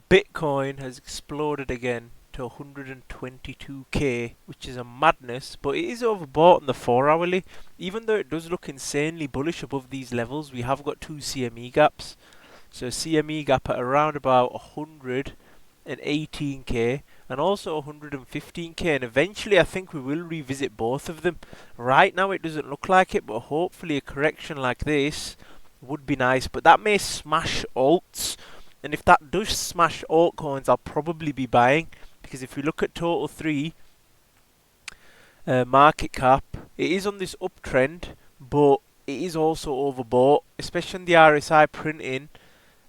Bitcoin has exploded again to 122k, which is a madness, but it is overbought on the 4 hourly. Even though it does look insanely bullish above these levels, we have got two CME gaps. So CME gap at around about 118k and also 115k, and eventually I think we will revisit both of them. Right now it doesn't look like it, but hopefully a correction like this would be nice, but that may smash alts, and if that does smash altcoins I'll probably be buying, because if we look at total 3 market cap, it is on this uptrend, but it is also overbought, especially on the RSI printing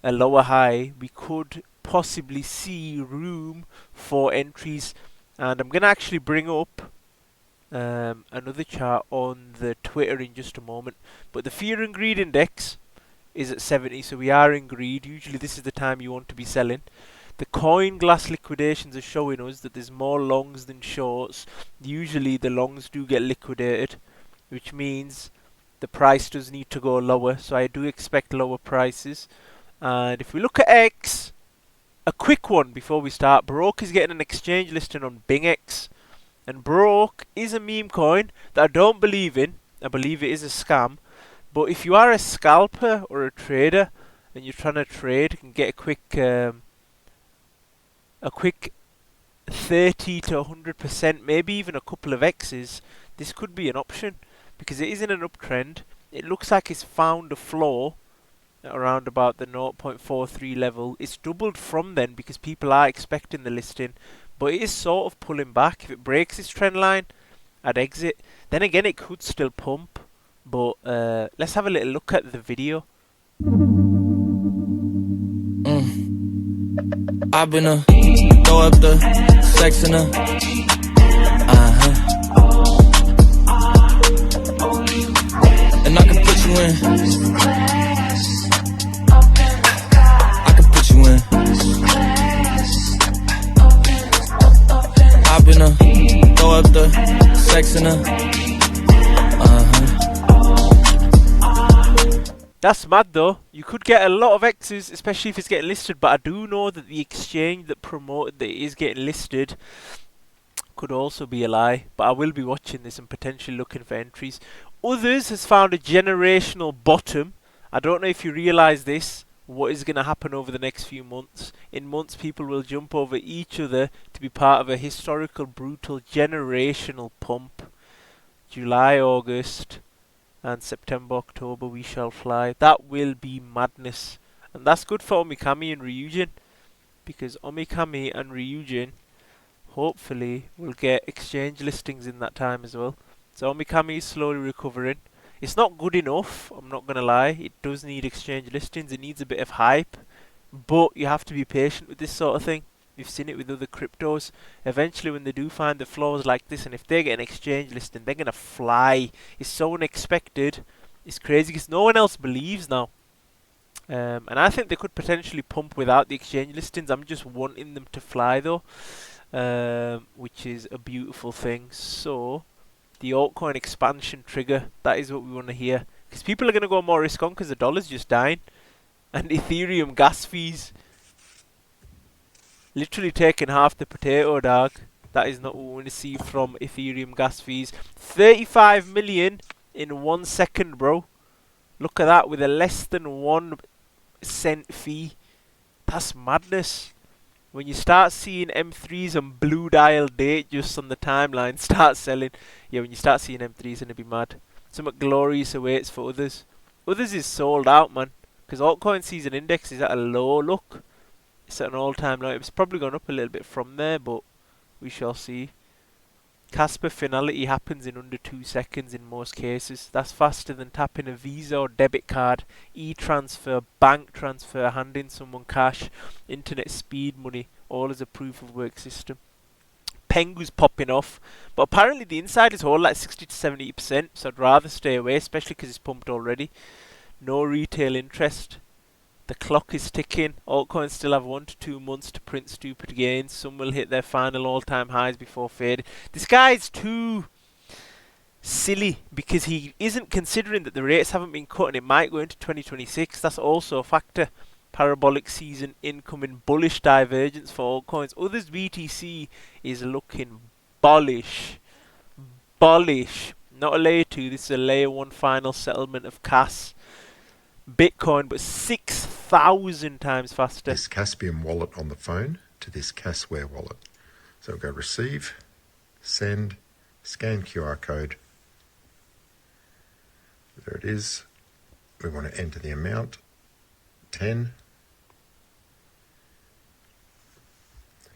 a lower high. We could possibly see room for entries, and I'm going to actually bring up another chart on the Twitter in just a moment, but the fear and greed index is at 70, so we are in greed. Usually this is the time you want to be selling. The coin glass liquidations are showing us that there's more longs than shorts. Usually the longs do get liquidated, which means the price does need to go lower, so I do expect lower prices. And if we look at X, a quick one before we start, Broke is getting an exchange listing on BingX, and Broke is a meme coin that I don't believe in. I believe it is a scam, but if you are a scalper or a trader and you're trying to trade and get a quick 30 to 100%, maybe even a couple of X's, this could be an option because it is in an uptrend. It looks like it's found a floor around about the 0.43 level. It's doubled from then because people are expecting the listing, but it is sort of pulling back. If it breaks this trend line, I'd exit. Then again, it could still pump, but let's have a little look at the video. I've been throw up the sex in her. And I can put you in. I can put you in. I've been throw up the sex in her. That's mad though. You could get a lot of X's, especially if it's getting listed, but I do know that the exchange that promoted that it is getting listed could also be a lie. But I will be watching this and potentially looking for entries. Others has found a generational bottom. I don't know if you realise this, what is going to happen over the next few months. In months, people will jump over each other to be part of a historical, brutal, generational pump. July, August, and September, October, we shall fly. That will be madness. And that's good for Omikami and Ryujin, because Omikami and Ryujin hopefully will get exchange listings in that time as well. So Omikami is slowly recovering. It's not good enough, I'm not going to lie. It does need exchange listings. It needs a bit of hype. But you have to be patient with this sort of thing. We've seen it with other cryptos. Eventually when they do find the flaws like this, and if they get an exchange listing, they're going to fly. It's so unexpected. It's crazy because no one else believes now. And I think they could potentially pump without the exchange listings. I'm just wanting them to fly though, which is a beautiful thing. So the altcoin expansion trigger, that is what we want to hear. Because people are going to go more risk on because the dollar's just dying. And Ethereum gas fees literally taking half the potato, dog. That is not what we want to see from Ethereum gas fees. 35 million in 1 second, bro. Look at that, with a less than 1 cent fee. That's madness. When you start seeing M3s and blue dial date just on the timeline start selling, yeah, when you start seeing M3s, it's going to be mad. Somewhat glorious awaits for others. Others is sold out, man. Because altcoin season index is at a low look. It's at an all-time low. It's probably gone up a little bit from there, but we shall see. Casper finality happens in under 2 seconds in most cases. That's faster than tapping a Visa or debit card, e-transfer, bank transfer, handing someone cash, internet speed money, all as a proof of work system. Pengu's popping off, but apparently the insiders hold like 60 to 70%, so I'd rather stay away, especially because it's pumped already. No retail interest. The clock is ticking. Altcoins still have 1 to 2 months to print stupid gains. Some will hit their final all-time highs before fading. This guy's too silly because he isn't considering that the rates haven't been cut and it might go into 2026. That's also a factor. Parabolic season incoming, bullish divergence for altcoins. Others BTC is looking bullish. Bullish. Not a layer 2, this is a layer 1 final settlement of CAS. Bitcoin, but 6,000 times faster. This Caspian wallet on the phone to this Casware wallet. So we'll go receive, send, scan QR code. There it is. We want to enter the amount, 10.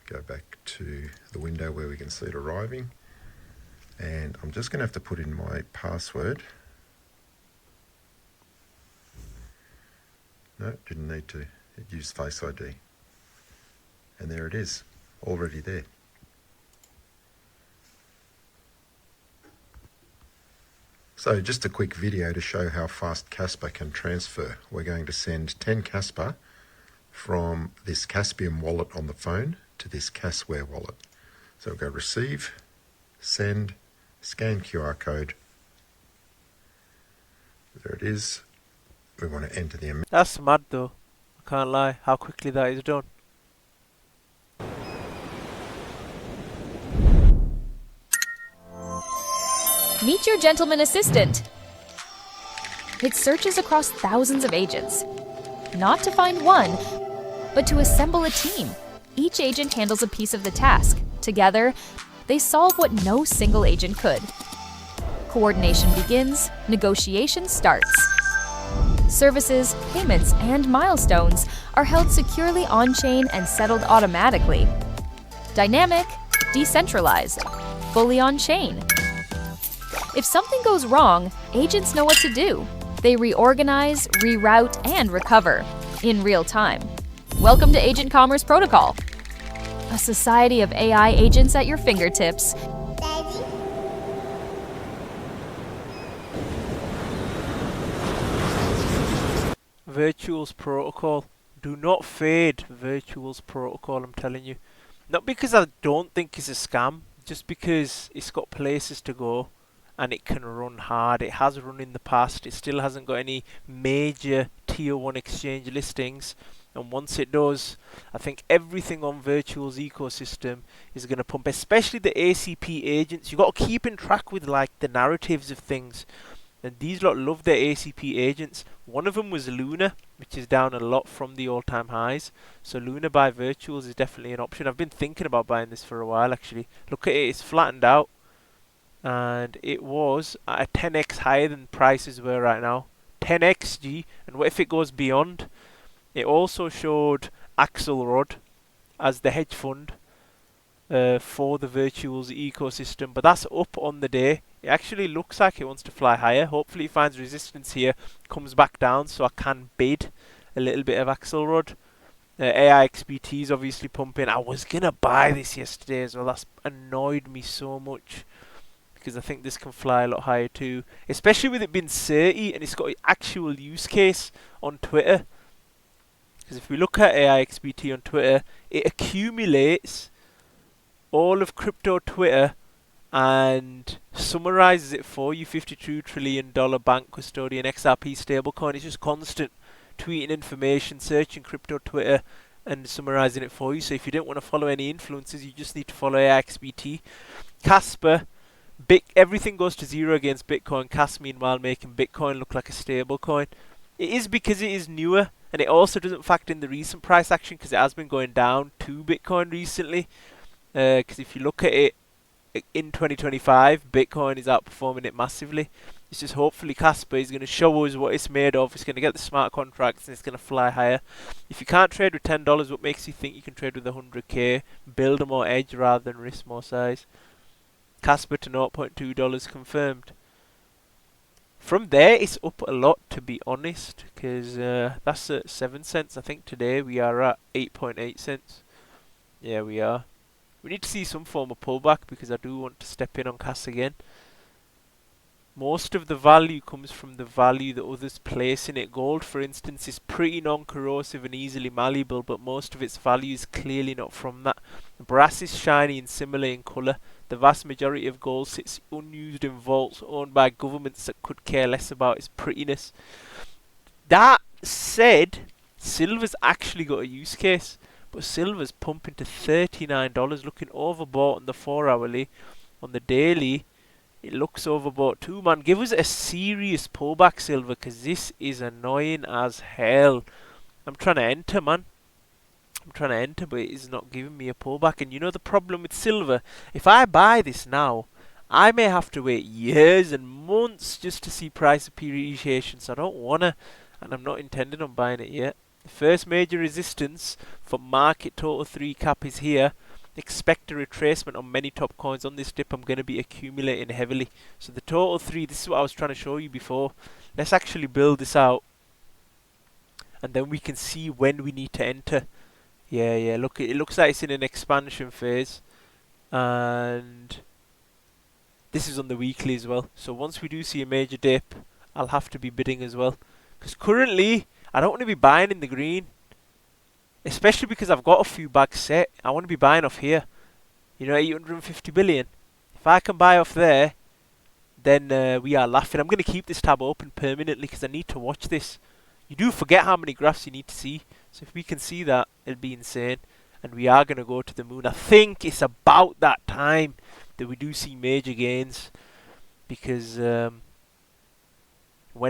Go back to the window where we can see it arriving. And I'm just going to have to put in my password. No, didn't need to. It used Face ID. And there it is, already there. So just a quick video to show how fast Casper can transfer. We're going to send 10 Casper from this Caspian wallet on the phone to this Casware wallet. So we'll go receive, send, scan QR code. There it is. We want to enter the amount. That's mad though. I can't lie, how quickly that is done. Meet your gentleman assistant. It searches across thousands of agents, not to find one, but to assemble a team. Each agent handles a piece of the task. Together, they solve what no single agent could. Coordination begins, negotiation starts. Services, payments, and milestones are held securely on-chain and settled automatically. Dynamic, decentralized, fully on-chain. If something goes wrong, agents know what to do. They reorganize, reroute, and recover in real time. Welcome to Agent Commerce Protocol, a society of AI agents at your fingertips. Virtuals Protocol. Do not fade Virtuals Protocol, I'm telling you. Not because I don't think it's a scam, just because it's got places to go and it can run hard. It has run in the past. It still hasn't got any major tier 1 exchange listings. And once it does, I think everything on Virtual's ecosystem is going to pump, especially the ACP agents. You've got to keep in track with like the narratives of things. And these lot love their ACP agents. One of them was Luna, which is down a lot from the all-time highs. So Luna by Virtuals is definitely an option. I've been thinking about buying this for a while actually. Look at it, it's flattened out. And it was at a 10x higher than prices were right now. 10xg. And what if it goes beyond? It also showed Axelrod as the hedge fund for the Virtuals ecosystem. But that's up on the day. It actually looks like it wants to fly higher. Hopefully it finds resistance here, comes back down so I can bid a little bit of Axelrod. AIXBT is obviously pumping. I was going to buy this yesterday as well. That's annoyed me so much, because I think this can fly a lot higher too. Especially with it being CERTI and it's got an actual use case on Twitter. Because if we look at AIXBT on Twitter, it accumulates all of crypto Twitter and summarizes it for you. $52 trillion bank custodian XRP stablecoin. It's just constant tweeting information, searching crypto Twitter and summarizing it for you. So if you don't want to follow any influencers, you just need to follow AIXBT. Casper, everything goes to zero against Bitcoin. CAS meanwhile making Bitcoin look like a stablecoin. It is because it is newer, and it also doesn't factor in the recent price action because it has been going down to Bitcoin recently. Because if you look at it in 2025, Bitcoin is outperforming it massively. It's just hopefully Casper is going to show us what it's made of. It's going to get the smart contracts and it's going to fly higher. If you can't trade with $10, what makes you think you can trade with 100k? Build a more edge rather than risk more size. Casper to $0.2 confirmed. From there, it's up a lot, to be honest, because that's at 7 cents. I think today we are at 8.8 cents. Yeah, we are. We need to see some form of pullback because I do want to step in on CAS again. Most of the value comes from the value that others place in it. Gold, for instance, is pretty non-corrosive and easily malleable, but most of its value is clearly not from that. Brass is shiny and similar in colour. The vast majority of gold sits unused in vaults owned by governments that could care less about its prettiness. That said, Silver's actually got a use case, but silver's pumping to $39, looking overbought on the 4-hourly. On the daily, it looks overbought too, man. Give us a serious pullback, silver, because this is annoying as hell. I'm trying to enter, man. I'm trying to enter, but it is not giving me a pullback. And you know the problem with silver? If I buy this now, I may have to wait years and months just to see price appreciation. So I don't want to, and I'm not intending on buying it yet. The first major resistance for market total 3 cap is here. Expect a retracement on many top coins. On this dip, I'm going to be accumulating heavily. So the total 3, this is what I was trying to show you before. Let's actually build this out, and then we can see when we need to enter. Yeah, look, it looks like it's in an expansion phase, and this is on the weekly as well. So once we do see a major dip, I'll have to be bidding as well, because currently I don't want to be buying in the green, especially because I've got a few bags set. I want to be buying off here, you know, 850 billion. If I can buy off there, then we are laughing. I'm going to keep this tab open permanently because I need to watch this. You do forget how many graphs you need to see. So if we can see that, it'll be insane. And we are going to go to the moon. I think it's about that time that we do see major gains. Because when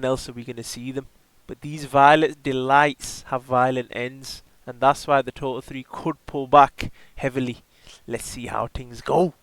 else are we going to see them? But these violet delights have violent ends. And that's why the total 3 could pull back heavily. Let's see how things go.